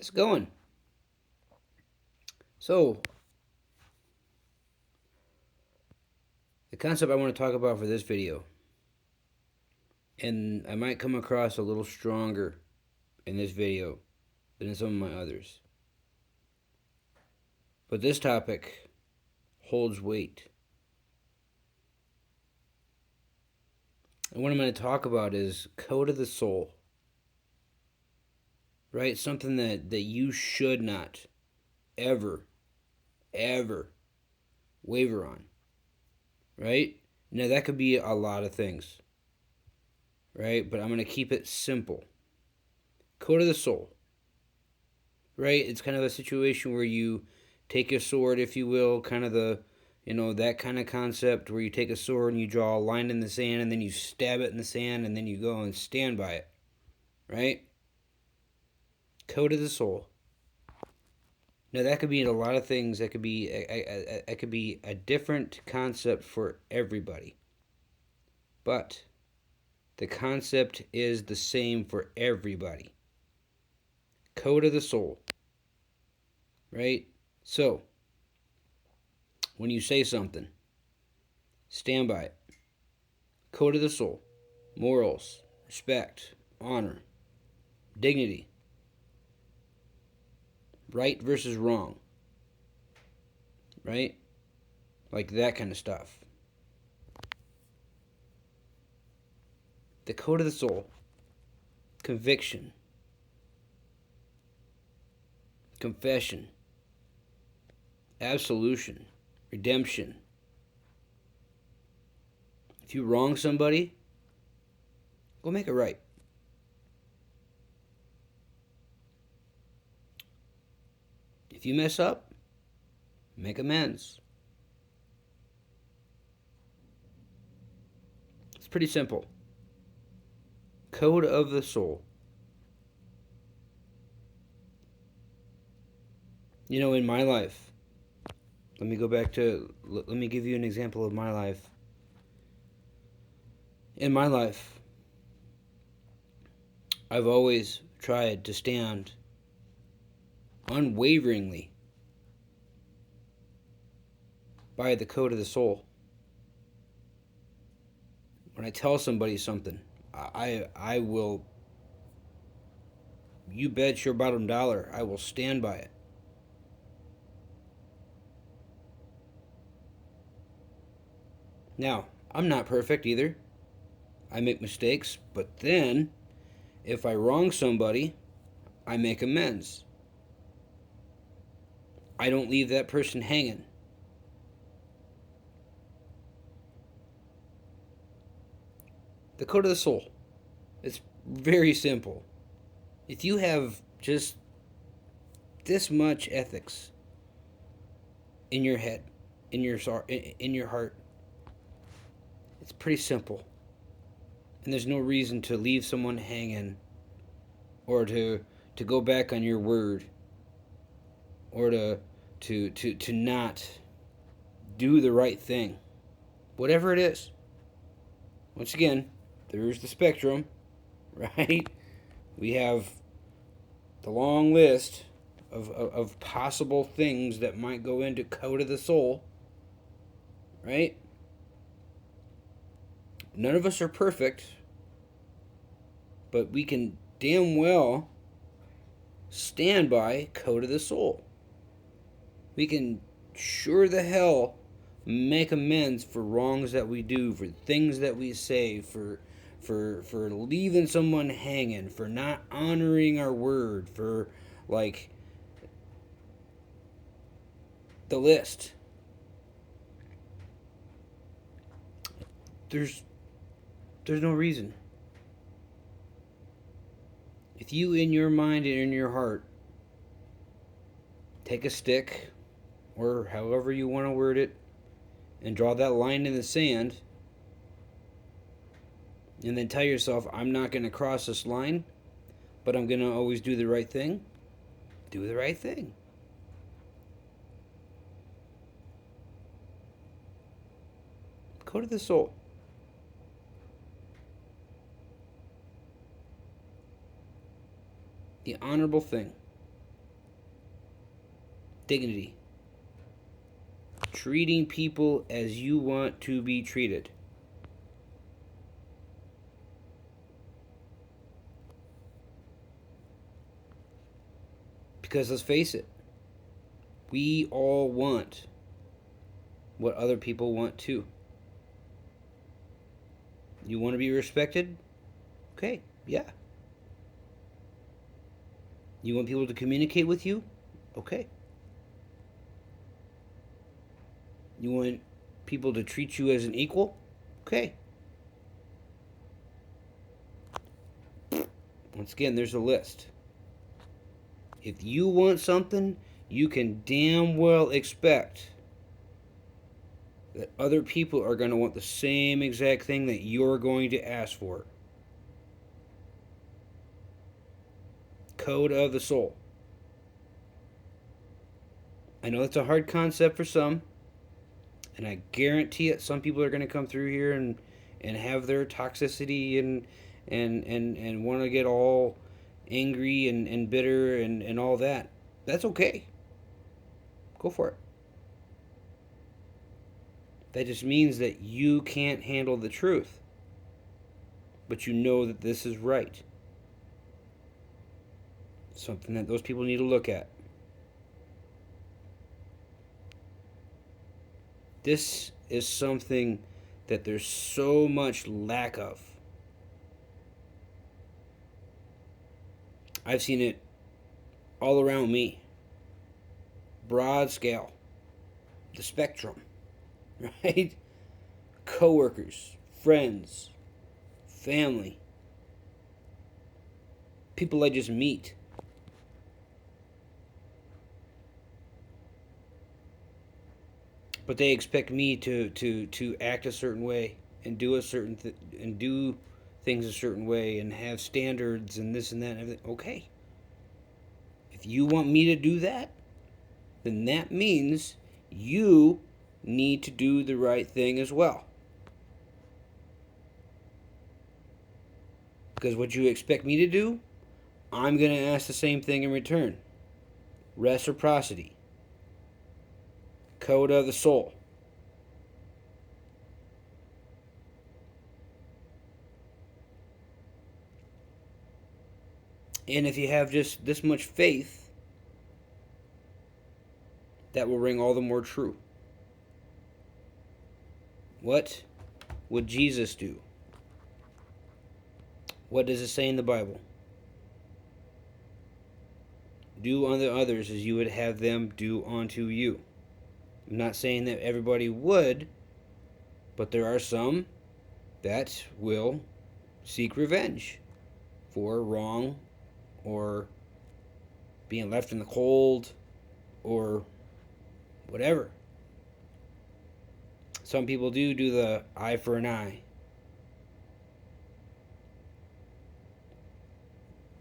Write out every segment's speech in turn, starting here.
It's going. So, the concept I want to talk about for this video, and I might come across a little stronger in this video than in some of my others, but this topic holds weight. And what I'm going to talk about is code of the soul, right? Something that you should not ever, ever waver on, right? Now, that could be a lot of things, right? But I'm going to keep it simple. Code of the soul, right? It's kind of a situation where you take a sword, if you will, kind of that kind of concept where you take a sword and you draw a line in the sand and then you stab it in the sand and then you go and stand by it, right? Code of the soul. Now that could be a lot of things. That could be a different concept for everybody, but the concept is the same for everybody. Code of the soul, right? So when you say something, stand by it. Code of the soul. Morals, respect, honor, dignity, right versus wrong, right? Like that kind of stuff. The code of the soul. Conviction, confession, absolution, redemption. If you wrong somebody, go make it right. If you mess up, make amends. It's pretty simple. Code of the soul. You know, in my life, let me give you an example of my life. In my life, I've always tried to stand unwaveringly by the code of the soul. When I tell somebody something, I will, you bet your bottom dollar, I will stand by it. Now, I'm not perfect either. I make mistakes, but then if I wrong somebody, I make amends. I don't leave that person hanging. The code of the soul. It's very simple. If you have just this much ethics in your head, in your heart, it's pretty simple. And there's no reason to leave someone hanging or to go back on your word or to not do the right thing. Whatever it is. Once again, there's the spectrum, right? We have the long list of possible things that might go into code of the soul, right? None of us are perfect, but we can damn well stand by code of the soul. We can sure the hell make amends for wrongs that we do, for things that we say, for leaving someone hanging, for not honoring our word, for like the list. There's no reason. If you in your mind and in your heart take a stick or however you want to word it and draw that line in the sand and then tell yourself, I'm not going to cross this line, but I'm going to always do the right thing, do the right thing. Code of the soul. The honorable thing. dignity. Treating people as you want to be treated. Because let's face it, we all want what other people want too. You want to be respected? Okay, yeah. You want people to communicate with you? Okay. You want people to treat you as an equal? Okay. Once again, there's a list. If you want something, you can damn well expect that other people are going to want the same exact thing that you're going to ask for. Code of the soul. I know that's a hard concept for some, and I guarantee it, some people are going to come through here and have their toxicity and want to get all angry and bitter and all that. That's okay. Go for it. That just means that you can't handle the truth, but you know that this is right. Something that those people need to look at. This is something that there's so much lack of. I've seen it all around me. Broad scale. The spectrum. Right? Coworkers, friends, family. People I just meet. But they expect me to act a certain way and do a certain and do things a certain way and have standards and this and that and everything. Okay. If you want me to do that, then that means you need to do the right thing as well. Because what you expect me to do, I'm going to ask the same thing in return. Reciprocity. Code of the soul. And if you have just this much faith, that will ring all the more true. What would Jesus do? What does it say in the Bible? Do unto others as you would have them do unto you. I'm not saying that everybody would, but there are some that will seek revenge for wrong or being left in the cold or whatever. Some people do the eye for an eye.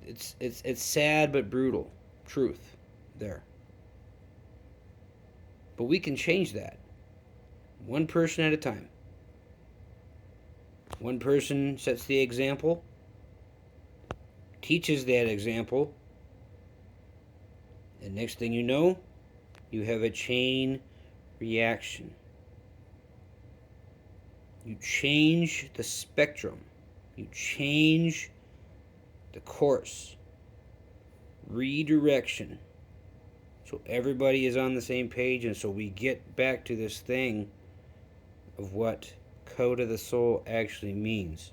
It's sad but brutal truth there. But we can change that. One person at a time. One person sets the example, teaches that example, and next thing you know, you have a chain reaction. You change the spectrum. You change the course. Redirection. So everybody is on the same page, and so we get back to this thing of what code of the soul actually means.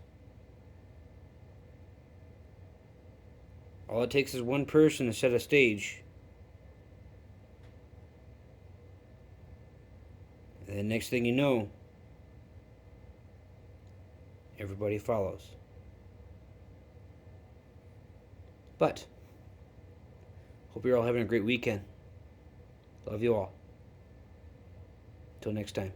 All it takes is one person to set a stage. And the next thing you know, everybody follows. But hope you're all having a great weekend. Love you all. Till next time.